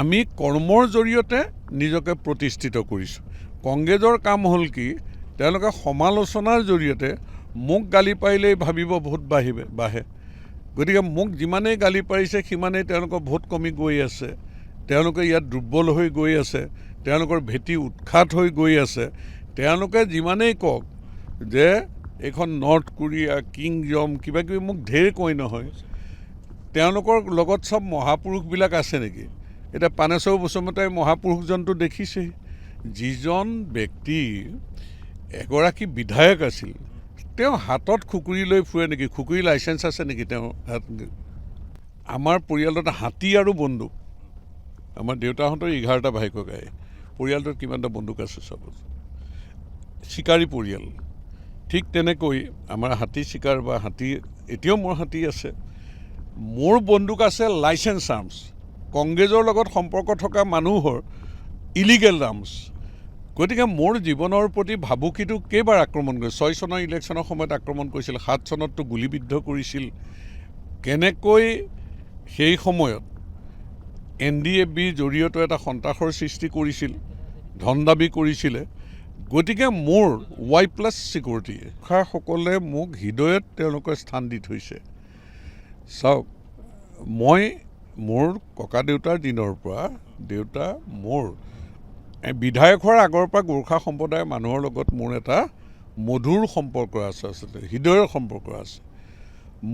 আমি কৰ্মৰ জৰিয়তে নিজকে প্ৰতিষ্ঠিত কৰিছোঁ। কংগ্ৰেছৰ কাম হ'ল কি, তেওঁলোকে সমালোচনাৰ জৰিয়তে মোক গালি পাৰিলেই ভাবিব ভোট বাঢ়ে। গতিকে মোক যিমানেই গালি পাৰিছে সিমানেই তেওঁলোকৰ ভোট কমি গৈ আছে, তেওঁলোকে ইয়াত দুৰ্বল হৈ গৈ আছে, তেওঁলোকৰ ভেটি উৎখাত হৈ গৈ আছে। তেওঁলোকে যিমানেই কওক যে এইখন নৰ্থ কোৰিয়া, কিংডম কিবা কিবি মোক ঢেৰ কয় নহয়, তেওঁলোকৰ লগত চব মহাপুৰুষবিলাক আছে নেকি? এতিয়া পানেশ্বৰ বসুমতাৰী মহাপুৰুষজনটো দেখিছেই, যিজন ব্যক্তি এগৰাকী বিধায়ক আছিল, তেওঁ হাতত খুকুৰি লৈ ফুৰে নেকি? খুকুৰি লাইচেঞ্চ আছে নেকি তেওঁ? আমাৰ পৰিয়ালত হাতী আৰু বন্দুক, আমাৰ দেউতাহঁতৰ 11টা ভাই ককাই, পৰিয়ালটোত কিমানটা বন্দুক আছে চাব। চিকাৰী পৰিয়াল, ঠিক তেনেকৈ আমাৰ হাতী চিকাৰ বা হাতী, এতিয়াও মোৰ হাতী আছে, মোৰ বন্দুক আছে লাইচেঞ্চ আৰ্মছ। কংগ্ৰেছৰ লগত সম্পৰ্ক থকা মানুহৰ ইলিগেল আৰ্মছ। গতিকে মোৰ জীৱনৰ প্ৰতি ভাবুকিটো কেইবাৰ আক্ৰমণ কৰিছিল। 6 চনৰ ইলেকশ্যনৰ সময়ত আক্ৰমণ কৰিছিল, 7 চনততো গুলীবিদ্ধ কৰিছিল। কেনেকৈ সেই সময়ত NDFBৰ জৰিয়তে এটা সন্ত্ৰাসৰ সৃষ্টি কৰিছিল, ধন দাবী কৰিছিলে। গতিকে মোৰ Y+ ছিকিউৰিটি সকলে মোক হৃদয়ত তেওঁলোকে স্থান দি থৈছে। চাওক, মই মোৰ ককা দেউতাৰ দিনৰ পৰা, দেউতা মোৰ বিধায়ক হোৱাৰ আগৰ পৰা গোৰ্খা সম্প্ৰদায়ৰ মানুহৰ লগত মোৰ এটা মধুৰ সম্পৰ্ক আছে, আচলতে হৃদয়ৰ সম্পৰ্ক আছে।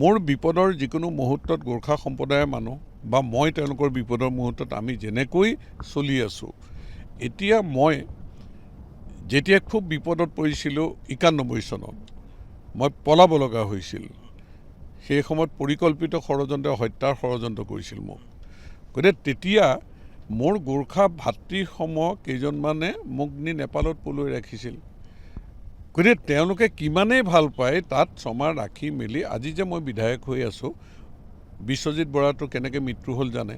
মোৰ বিপদৰ যিকোনো মুহূৰ্তত গোৰ্খা সম্প্ৰদায়ৰ মানুহ বা মই তেওঁলোকৰ বিপদৰ মুহূৰ্তত আমি যেনেকৈ চলি আছোঁ, এতিয়া মই যেতিয়া খুব বিপদত পৰিছিলোঁ 91 চনত, মই পলাব লগা হৈছিল। সেই সময়ত পৰিকল্পিত ষড়যন্ত্ৰে হত্যাৰ ষড়যন্ত্ৰ কৰিছিল মোক। গতিকে তেতিয়া মোৰ গোৰ্খা ভাতৃসমূহ কেইজনমানে মোক নি নেপালত পলুৱাই ৰাখিছিল। গতিকে তেওঁলোকে কিমানেই ভাল পায় তাত ছমাহ ৰাখি মেলি আজি যে মই বিধায়ক হৈ আছোঁ। বিশ্বজিৎ বৰাটো কেনেকৈ মৃত্যু হ'ল জানে,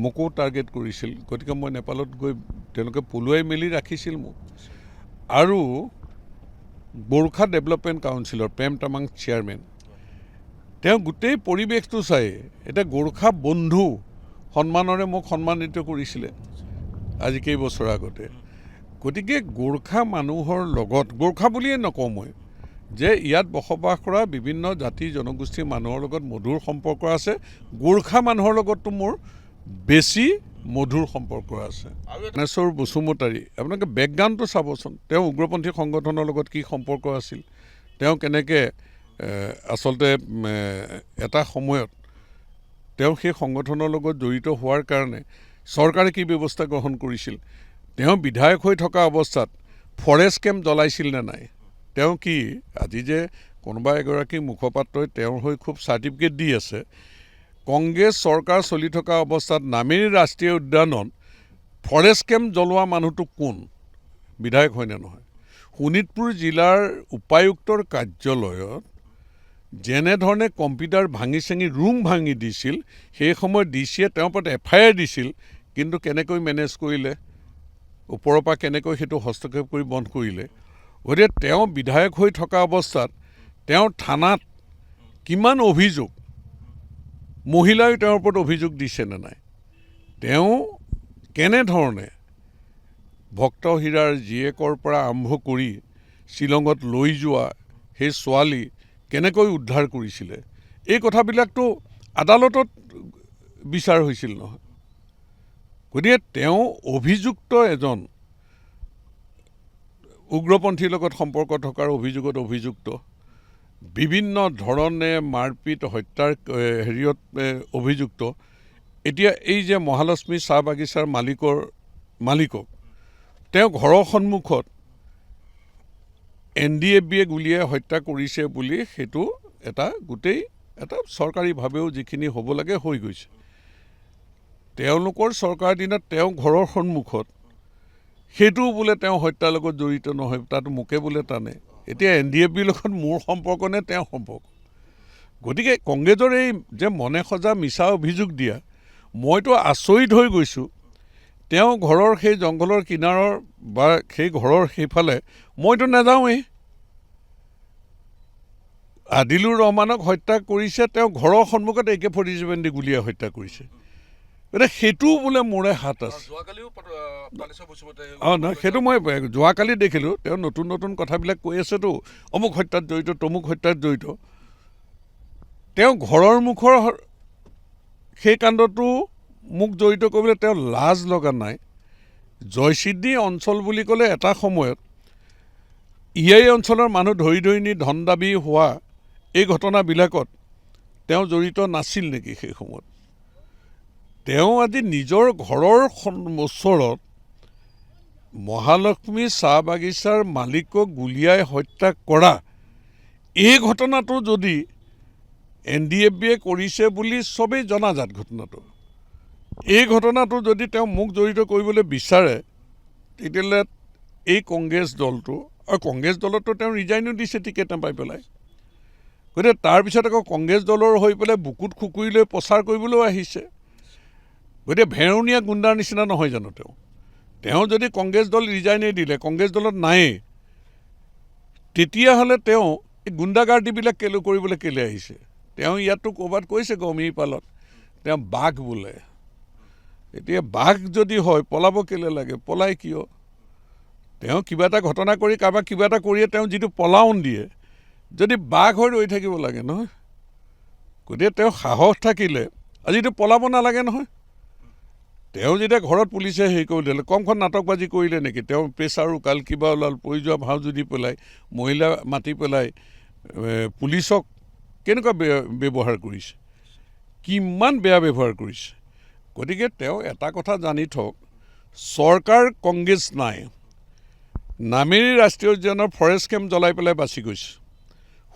মোকো টাৰ্গেট কৰিছিল। গতিকে মই নেপালত গৈ তেওঁলোকে পলুৱাই মেলি ৰাখিছিল মোক। আৰু গোৰ্খা ডেভেলপমেণ্ট কাউন্সিলৰ প্ৰেম তামাং চেয়াৰমেন, তেওঁ গোটেই পৰিৱেশটো চাই এতিয়া গোৰ্খা বন্ধু সন্মানেৰে মোক সন্মানিত কৰিছিলে আজি কেইবছৰ আগতে। গতিকে গোৰ্খা মানুহৰ লগত, গোৰ্খা বুলিয়ে নকওঁ মই, যে ইয়াত বসবাস কৰা বিভিন্ন জাতি জনগোষ্ঠীৰ মানুহৰ লগত মধুৰ সম্পৰ্ক আছে। গোৰ্খা মানুহৰ লগততো মোৰ বেছি মধুৰ সম্পৰ্ক আছে। পানেশ্বৰ বসুমতাৰী, আপোনালোকে বেকগ্ৰাউণ্ডটো চাবচোন, তেওঁ উগ্ৰপন্থী সংগঠনৰ লগত কি সম্পৰ্ক আছিল, তেওঁ কেনেকৈ আচলতে এটা সময়ত তেওঁ সেই সংগঠনৰ লগত জড়িত হোৱাৰ কাৰণে চৰকাৰে কি ব্যৱস্থা গ্ৰহণ কৰিছিল। তেওঁ বিধায়ক হৈ থকা অৱস্থাত ফৰেষ্ট কেম্প জ্বলাইছিল নে নাই? তেওঁ কি আজি যে কোনোবা এগৰাকী মুখপাত্ৰই তেওঁৰ হৈ খুব চাৰ্টিফিকেট দি আছে, কংগ্ৰেছ চৰকাৰ চলি থকা অৱস্থাত নামেৰি ৰাষ্ট্ৰীয় উদ্যানত ফৰেষ্ট কেম্প জ্বলোৱা মানুহটো কোন? বিধায়ক হয়নে নহয়? শোণিতপুৰ জিলাৰ উপায়ুক্তৰ কাৰ্যালয়ত যেনেধৰণে কম্পিউটাৰ ভাঙি চিঙি ৰুম ভাঙি দিছিল, সেই সময়ত DCয়ে তেওঁৰ ওপৰত FIR দিছিল, কিন্তু কেনেকৈ মেনেজ কৰিলে, ওপৰৰ পৰা কেনেকৈ সেইটো হস্তক্ষেপ কৰি বন্ধ কৰিলে। গতিকে তেওঁ বিধায়ক হৈ থকা অৱস্থাত তেওঁৰ থানাত কিমান অভিযোগ, মহিলাই তেওঁৰ ওপৰত অভিযোগ দিছেনে নাই? তেওঁ কেনেধৰণে ভক্তহীৰাৰ জীয়েকৰ পৰা আৰম্ভ কৰি শ্বিলঙত লৈ যোৱা সেই ছোৱালী কেনেকৈ উদ্ধাৰ কৰিছিলে, এই কথাবিলাকতো আদালতত বিচাৰ হৈছিল নহয়। গতিকে তেওঁ অভিযুক্ত এজন, উগ্ৰপন্থীৰ লগত সম্পৰ্ক থকাৰ অভিযোগত অভিযুক্ত, বিভিন্ন ধৰণে মাৰপিট হত্যাৰ হেৰিয়ত অভিযুক্ত। এতিয়া এই যে মহালক্ষ্মী চাহ বাগিচাৰ মালিকক তেওঁ ঘৰৰ সন্মুখত NDFBয়ে গুলীয়াই হত্যা কৰিছে বুলি সেইটো এটা গোটেই এটা চৰকাৰীভাৱেও যিখিনি হ'ব লাগে হৈ গৈছে। তেওঁলোকৰ চৰকাৰ দিনত তেওঁ ঘৰৰ সন্মুখত সেইটোও বোলে তেওঁ হত্যাৰ লগত জড়িত নহয়, তাতো মোকে বোলে টানে। এতিয়া NDFBৰ লগত মোৰ সম্পৰ্ক নে তেওঁৰ সম্পৰ্ক? গতিকে কংগ্ৰেছৰ এই যে মনে সজা মিছা অভিযোগ দিয়া, মইতো আচৰিত হৈ গৈছোঁ। তেওঁ ঘৰৰ সেই জংঘলৰ কিনাৰৰ বা সেই ঘৰৰ সেইফালে মইতো নাযাওঁৱেই। আদিলুৰ ৰহমানক হত্যা কৰিছে, তেওঁ ঘৰৰ সন্মুখত AK-47 দি গুলীয়াই হত্যা কৰিছে। গতিকে সেইটো বোলে মোৰে হাত আছে। নহয়, সেইটো মই যোৱাকালি দেখিলোঁ। তেওঁ নতুন নতুন কথাবিলাক কৈ আছেতো, অমুক হত্যাত জড়িত, তমুক হত্যাত জড়িত। তেওঁ ঘৰৰ মুখৰ সেই কাণ্ডটো মোক জড়িত কৰিবলৈ তেওঁ লাজ লগা নাই। জয়ছিদ্ধি অঞ্চল বুলি ক'লে এটা সময়ত এই অঞ্চলৰ মানুহ ধৰি ধৰি নি ধন দাবী হোৱা এই ঘটনাবিলাকত তেওঁ জড়িত নাছিল নেকি? সেই সময়ত তেওঁ আজি নিজৰ ঘৰৰ ওচৰত মহালক্ষ্মী চাহ বাগিচাৰ মালিকক গুলীয়াই হত্যা কৰা এই ঘটনাটো যদি NDFB-য়ে কৰিছে বুলি চবেই জনাজাত ঘটনাটো, এই ঘটনাটো যদি তেওঁ মোক জড়িত কৰিবলৈ বিচাৰে, তেতিয়াহ'লে এই কংগ্ৰেছ দলটো, আৰু কংগ্ৰেছ দলতো তেওঁ ৰিজাইনো দিছে টিকেট নাপাই পেলাই। গতিকে তাৰপিছত আকৌ কংগ্ৰেছ দলৰ হৈ পেলাই বুকুত খুকুৰি লৈ প্ৰচাৰ কৰিবলৈও আহিছে। গতিকে ভেৰণীয়া গুণ্ডাৰ নিচিনা নহয় জানো? তেওঁ যদি কংগ্ৰেছ দল ৰিজাইনেই দিলে, কংগ্ৰেছ দলত নায়েই, তেতিয়াহ'লে তেওঁ এই গুণ্ডাগাৰ্দিবিলাক কৰিবলৈ কেলৈ আহিছে? তেওঁ ইয়াততো ক'ৰবাত কৈছে গমিপালত তেওঁ বাঘ বোলে। এতিয়া বাঘ যদি হয় পলাব কেলৈ লাগে? পলাই কিয়? তেওঁ কিবা এটা ঘটনা কৰি কাৰোবাক কিবা এটা কৰিয়ে তেওঁ যিটো পলাউন দিয়ে, যদি বাঘ হৈ ৰৈ থাকিব লাগে নহয়। গতিকে তেওঁ সাহস থাকিলে আজিতো পলাব নালাগে নহয়। তেওঁ যেতিয়া ঘৰত পুলিচে হেৰি কৰি দিলে, কমখন নাটকবাজি কৰিলে নেকি? তেওঁ প্ৰেছাৰ উকাল কিবা ওলাল, পৰি যোৱা ভাও জুদি পেলাই, মহিলা মাতি পেলাই পুলিচক কেনেকুৱা ব্যৱহাৰ কৰিছে, কিমান বেয়া ব্যৱহাৰ কৰিছে। গতিকে তেওঁ এটা কথা জানি থওক, চৰকাৰ কংগ্ৰেছ নাই। নামেৰি ৰাষ্ট্ৰীয় উদ্যানৰ ফৰেষ্ট কেম্প জ্বলাই পেলাই বাচি গৈছে।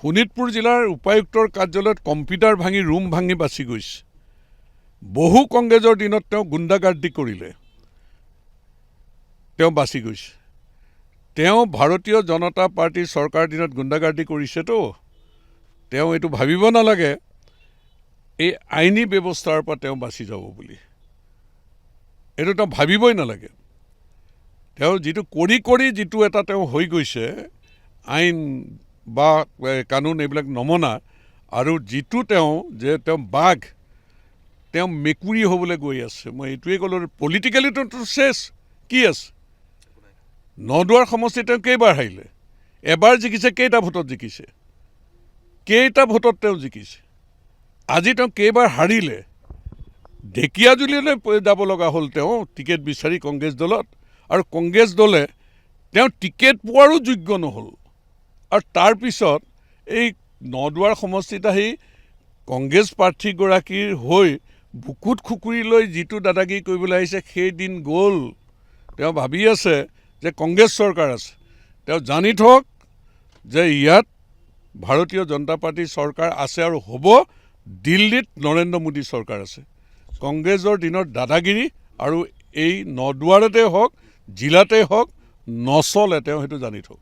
শোণিতপুৰ জিলাৰ উপায়ুক্তৰ কাৰ্যালয়ত কম্পিউটাৰ ভাঙি ৰুম ভাঙি বাচি গৈছে। বহু কংগ্ৰেছৰ দিনত তেওঁ গুণ্ডাগাৰ্দি কৰিলে, তেওঁ বাচি গৈছে। তেওঁ ভাৰতীয় জনতা পাৰ্টীৰ চৰকাৰৰ দিনত গুণ্ডাগাৰ্দি কৰিছেতো। তেওঁ এইটো ভাবিব নালাগে এই আইনী ব্যৱস্থাৰ পৰা তেওঁ বাচি যাব বুলি, এইটো তেওঁ ভাবিবই নালাগে। তেওঁ যিটো কৰি যিটো এটা তেওঁ হৈ গৈছে, আইন বা কানুন এইবিলাক নমনা, আৰু যিটো তেওঁ বাঘ, তেওঁ মেকুৰী হ'বলৈ গৈ আছে। মই এইটোৱে ক'লোঁ, পলিটিকেলিতো চেছ কি আছে? নদুৱাৰ সমষ্টি তেওঁ কেইবাৰ হাৰিলে? এবাৰ জিকিছে, কেইটা ভোটত জিকিছে? কেইটা ভোটত তেওঁ জিকিছে? আজি তেওঁ কেইবাৰ হাৰিলে? ঢেকীয়াজুলিলৈ যাব লগা হ'ল তেওঁ টিকেট বিচাৰি কংগ্ৰেছ দলত, আৰু কংগ্ৰেছ দলে তেওঁ টিকেট পোৱাৰো যোগ্য নহ'ল। আৰু তাৰপিছত এই নদুৱাৰ সমষ্টিত আহি কংগ্ৰেছ প্ৰাৰ্থীগৰাকীৰ হৈ বুকুত খুকুৰি লৈ যিটো দাদাগিৰি কৰিবলৈ আহিছে, সেই দিন গ'ল। তেওঁ ভাবি আছে যে কংগ্ৰেছ চৰকাৰ আছে। তেওঁ জানি থওক যে ইয়াত ভাৰতীয় জনতা পাৰ্টীৰ চৰকাৰ আছে আৰু হ'ব। দিল্লীত নৰেন্দ্ৰ মোদী চৰকাৰ আছে। কংগ্ৰেছৰ দিনৰ দাদাগিৰি আৰু এই নদুৱাৰতে হওক, জিলাতে হওক, নচলে। তেওঁ সেইটো জানি থওক।